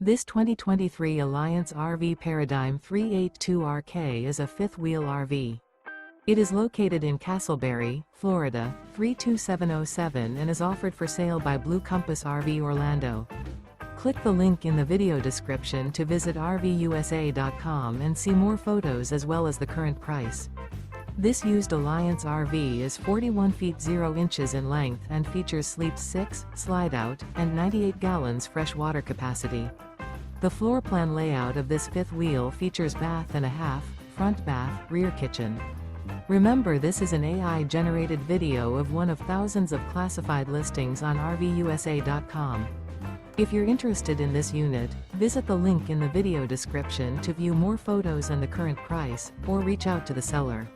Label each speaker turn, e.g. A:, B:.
A: This 2023 Alliance RV Paradigm 382RK is a fifth-wheel RV. It is located in Casselberry, Florida, 32707 and is offered for sale by Blue Compass RV Orlando. Click the link in the video description to visit RVUSA.com and see more photos as well as the current price. This used Alliance RV is 41 feet 0 inches in length and features Sleep 6, Slideout, and 98 gallons fresh water capacity. The floor plan layout of this fifth wheel features bath and a half, front bath, rear kitchen. Remember, this is an AI-generated video of one of thousands of classified listings on RVUSA.com. If you're interested in this unit, visit the link in the video description to view more photos and the current price, or reach out to the seller.